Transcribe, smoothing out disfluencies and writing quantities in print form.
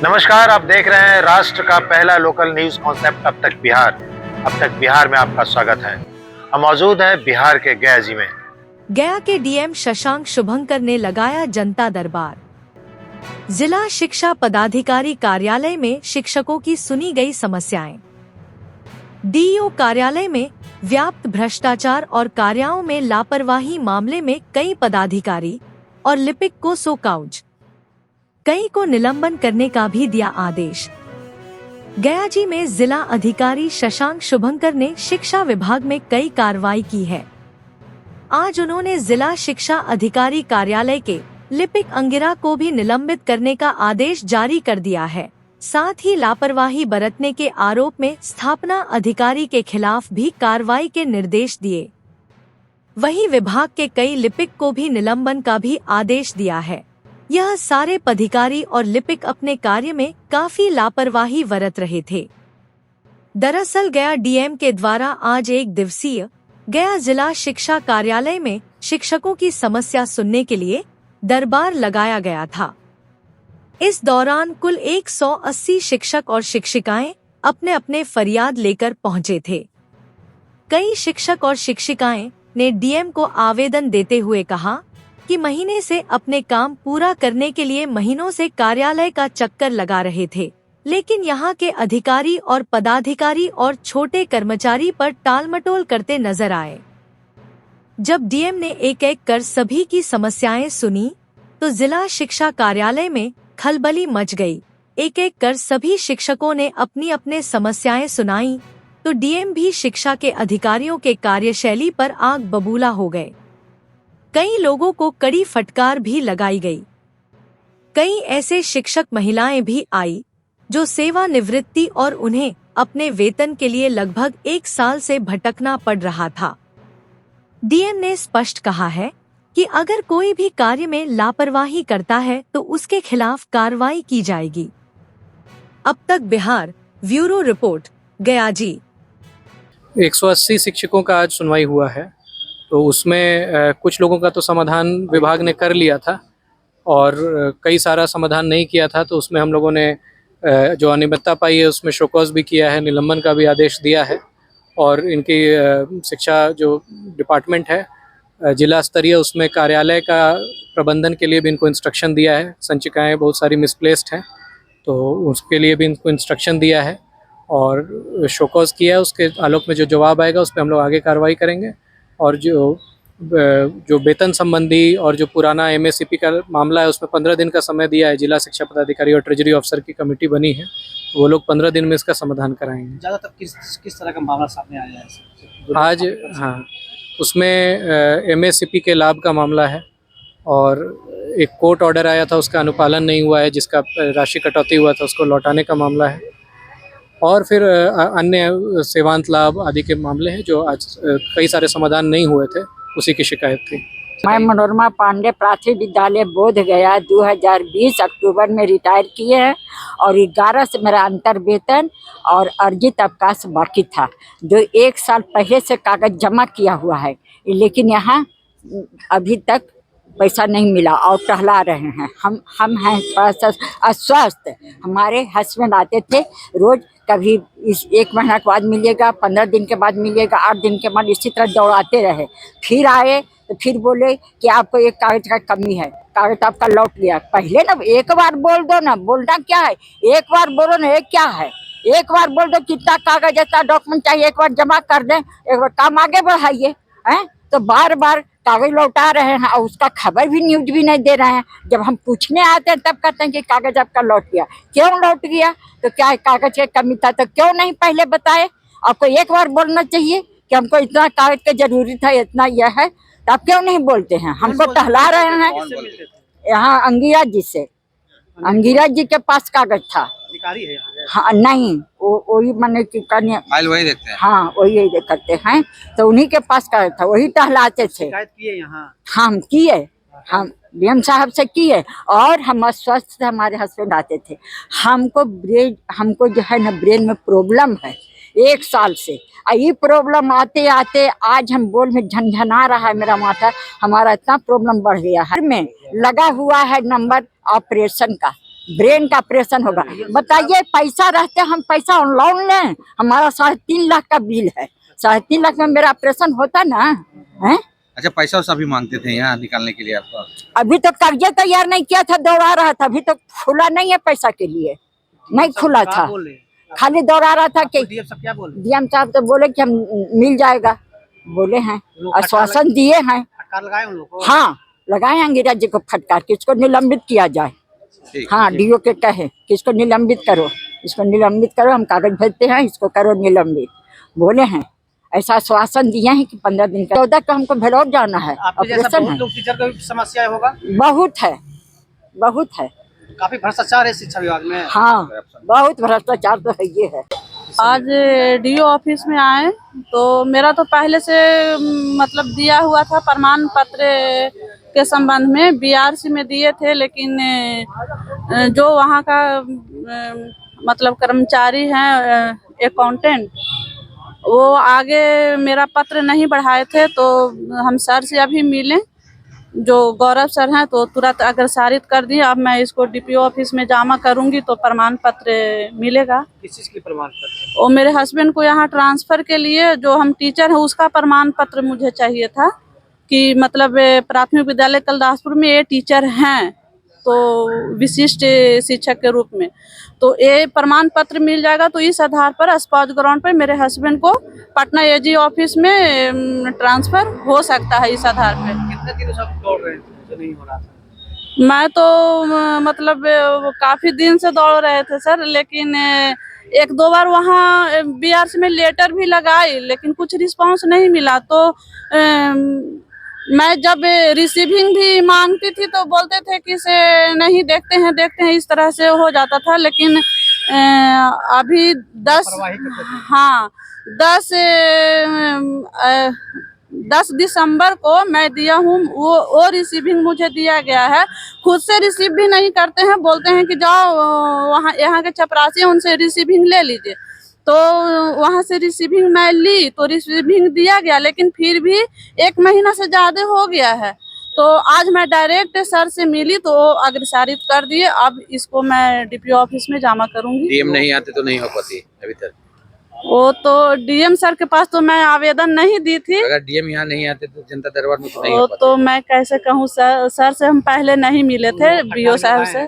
नमस्कार, आप देख रहे हैं राष्ट्र का पहला लोकल न्यूज कॉन्सेप्ट अब तक बिहार। अब तक बिहार में आपका स्वागत है। हम मौजूद हैं बिहार के गया जी में। गया के डीएम शशांक शुभंकर ने लगाया जनता दरबार। जिला शिक्षा पदाधिकारी कार्यालय में शिक्षकों की सुनी गई समस्याएं। डीईओ कार्यालय में व्याप्त भ्रष्टाचार और कार्यों में लापरवाही मामले में कई पदाधिकारी और लिपिक को सोकाउज, कई को निलंबन करने का भी दिया आदेश। गया जी में जिला अधिकारी शशांक शुभंकर ने शिक्षा विभाग में कई कार्रवाई की है। आज उन्होंने जिला शिक्षा अधिकारी कार्यालय के लिपिक अंगिरा को भी निलंबित करने का आदेश जारी कर दिया है। साथ ही लापरवाही बरतने के आरोप में स्थापना अधिकारी के खिलाफ भी कार्रवाई के निर्देश दिए। वहीं विभाग के कई लिपिक को भी निलंबन का भी आदेश दिया है। यह सारे पदाधिकारी और लिपिक अपने कार्य में काफी लापरवाही बरत रहे थे। दरअसल गया डीएम के द्वारा आज एक दिवसीय गया जिला शिक्षा कार्यालय में शिक्षकों की समस्या सुनने के लिए दरबार लगाया गया था। इस दौरान कुल 180 शिक्षक और शिक्षिकाएं अपने अपने फरियाद लेकर पहुंचे थे। कई शिक्षक और शिक्षिकाएं ने डीएम को आवेदन देते हुए कहा कि महीने से अपने काम पूरा करने के लिए महीनों से कार्यालय का चक्कर लगा रहे थे, लेकिन यहाँ के अधिकारी और पदाधिकारी और छोटे कर्मचारी पर टालमटोल करते नजर आए। जब डीएम ने एक एक कर सभी की समस्याएं सुनी तो जिला शिक्षा कार्यालय में खलबली मच गई। एक एक कर सभी शिक्षकों ने अपनी अपने समस्याएं सुनाई तो डीएम भी शिक्षा के अधिकारियों के कार्यशैली पर आग बबूला हो गए। कई लोगों को कड़ी फटकार भी लगाई गई। कई ऐसे शिक्षक महिलाएं भी आई जो सेवानिवृत्ति और उन्हें अपने वेतन के लिए लगभग 1 साल से भटकना पड़ रहा था। डीएम ने स्पष्ट कहा है कि अगर कोई भी कार्य में लापरवाही करता है तो उसके खिलाफ कार्रवाई की जाएगी। अब तक बिहार ब्यूरो रिपोर्ट गया जी। 180 शिक्षकों का आज सुनवाई हुआ है, तो उसमें कुछ लोगों का तो समाधान विभाग ने कर लिया था और कई सारा समाधान नहीं किया था, तो उसमें हम लोगों ने जो अनियमितता पाई है उसमें शोकॉज भी किया है, निलंबन का भी आदेश दिया है। और इनकी शिक्षा जो डिपार्टमेंट है जिला स्तरीय, उसमें कार्यालय का प्रबंधन के लिए भी इनको इंस्ट्रक्शन दिया है। संचिकाएँ बहुत सारी मिसप्लेस्ड हैं, तो उसके लिए भी इनको इंस्ट्रक्शन दिया है और शोकॉज किया है। उसके आलोक में जो जवाब आएगा उस पर हम लोग आगे कार्रवाई करेंगे। और जो वेतन संबंधी और जो पुराना एमएससीपी का मामला है उसमें 15 दिन का समय दिया है। जिला शिक्षा पदाधिकारी और ट्रेजरी ऑफिसर की कमेटी बनी है, वो लोग 15 दिन में इसका समाधान कराएंगे। ज़्यादातर किस तरह का मामला सामने आया है आज? हाँ, उसमें एमएससीपी के लाभ का मामला है और एक कोर्ट ऑर्डर आया था, उसका अनुपालन नहीं हुआ है, जिसका राशि कटौती हुआ था उसको लौटाने का मामला है। और फिर अन्य सेवांत लाभ आदि के मामले हैं जो आज कई सारे समाधान नहीं हुए थे, उसी की शिकायत थी। मैं मनोरमा पांडे प्राथमिक विद्यालय बोध गया 2020 अक्टूबर में रिटायर किए हैं और 11 से मेरा अंतर वेतन और अर्जित अवकाश बाकी था, जो 1 साल पहले से कागज जमा किया हुआ है, लेकिन यहाँ अभी तक पैसा नहीं मिला और टहला रहे हैं। हम हैं अस्वस्थ। हमारे हस्बैंड आते थे रोज, कभी इस 1 महीना के बाद मिलेगा, 15 दिन के बाद मिलेगा, 8 दिन के बाद, इसी तरह दौड़ाते रहे। फिर आए तो फिर बोले कि आपको एक कागज का कमी है, कागज आपका लौट गया। पहले ना एक बार बोल दो ना, बोलना क्या है, एक बार बोलो ना, एक क्या है, एक बार बोल दो कितना कागज इतना डॉक्यूमेंट चाहिए, एक बार जमा कर दें, एक बार काम आगे बढ़ाइए हैं। तो बार बार कागज लौटा रहे हैं और उसका खबर भी न्यूज भी नहीं दे रहे हैं। जब हम पूछने आते हैं तब कहते हैं कि कागज आपका लौट गया। क्यों लौट गया? तो क्या कागज की कमी था तो क्यों नहीं पहले बताए? आपको एक बार बोलना चाहिए कि हमको इतना कागज की जरूरी था, इतना यह है, तो आप क्यों नहीं बोलते हैं? हमको टहला रहे हैं। यहाँ अंगिरा जी से, अंगिरा जी के पास कागज था। अधिकारी है यहाँ? हाँ, नहीं, वही मैंने फाइल वही देखते हैं। हाँ, वही करते हैं, तो उन्हीं के पास कागज था, वही टहलाते थे। शिकायत किए यहाँ? हम किए, हम डीएम साहब से किए और हम अस्वस्थ थे, हमारे हस्बैंड आते थे। हमको जो है ना ब्रेन में प्रॉब्लम है 1 साल से। ये प्रॉब्लम आते आते आज हम बोल में झनझना रहा है मेरा माथा, हमारा इतना प्रॉब्लम बढ़ गया है। में लगा हुआ है नंबर ऑपरेशन का, ब्रेन का ऑपरेशन होगा। बताइए, पैसा रहते हम पैसा लोन लें? हमारा 3.5 लाख का बिल है, 3.5 लाख में मेरा ऑपरेशन होता ना है। अच्छा, पैसा उसा भी मांगते थे यहाँ निकालने के लिए आपको? अभी तो कागज तैयार नहीं किया था, दौड़ा रहा था। अभी तो खुला नहीं है पैसा के लिए, नहीं खुला था, खाली दौड़ा रहा था कि डीएम साहब क्या बोल रहे हैं? डीएम साहब तो बोले कि हम मिल जाएगा, बोले हैं, आश्वासन दिए हैं। फटकार लगाए उन लोगों को? हाँ, लगाए अंगिरा जी को फटकार, किसको निलंबित किया जाए। हाँ, डीओ के कहे कि इसको निलंबित करो, इसको निलंबित करो, हम कागज भेजते हैं, इसको करो निलंबित, बोले हैं। ऐसा आश्वासन दिए हैं कि 15 दिन का। 14 को हमको भेलोर जाना है, आपके जैसा ऑपरेशन बहुत है। लोग टीचर का भी समस्या होगा? बहुत है, बहुत है। काफी भ्रष्टाचार है शिक्षा विभाग में। हाँ, बहुत भ्रष्टाचार तो है, ये है। आज डीओ ऑफिस में आए तो मेरा तो पहले से मतलब दिया हुआ था प्रमाण पत्र के संबंध में, बीआरसी में दिए थे, लेकिन जो वहाँ का मतलब कर्मचारी हैं, अकाउंटेंट, वो आगे मेरा पत्र नहीं बढ़ाए थे। तो हम सर से अभी मिले, जो गौरव सर हैं, तो तुरंत अग्रसारित कर दिए। अब मैं इसको डीपीओ ऑफिस में जमा करूंगी तो प्रमाण पत्र मिलेगा। किस चीज की प्रमाण पत्र? और मेरे हस्बैंड को यहाँ ट्रांसफ़र के लिए, जो हम टीचर हैं, उसका प्रमाण पत्र मुझे चाहिए था कि मतलब प्राथमिक विद्यालय कलदासपुर में ये टीचर हैं, तो विशिष्ट शिक्षक के रूप में, तो ये प्रमाण पत्र मिल जाएगा। तो इस आधार पर स्पॉट ग्राउंड पर मेरे हस्बैंड को पटना एजी ऑफिस में ट्रांसफ़र हो सकता है। इस आधार पर कितने दिन सब दौड़ रहे थे जो नहीं हो रहा था? मैं तो मतलब काफ़ी दिन से दौड़ रहे थे सर, लेकिन 1-2 बार वहाँ बीआरसी में लेटर भी लगाई, लेकिन कुछ रिस्पांस नहीं मिला। तो मैं जब रिसीविंग भी मांगती थी तो बोलते थे कि से नहीं, देखते हैं, इस तरह से हो जाता था। लेकिन अभी 10 दिसंबर को मैं दिया हूँ, वो रिसीविंग मुझे दिया गया है। खुद से रिसीव भी नहीं करते हैं, बोलते हैं कि जाओ वहाँ, यहाँ के चपरासी हैं, उनसे रिसीविंग ले लीजिए। तो वहाँ से रिसीविंग मैं ली तो रिसीविंग दिया गया, लेकिन फिर भी 1 महीना से ज़्यादा हो गया है। तो आज मैं डायरेक्ट सर से मिली तो अग्रसारित कर दिए। अब इसको मैं डीपीओ ऑफिस में जमा करूँगी। डीएम नहीं आते तो नहीं हो पाती अभी तक? वो तो डीएम सर के पास तो मैं आवेदन नहीं दी थी। अगर डीएम यहाँ नहीं आते तो जनता दरबार में तो नहीं वो हो पाती। तो मैं कैसे कहूँ सर से हम पहले नहीं मिले थे बीओ साहब से।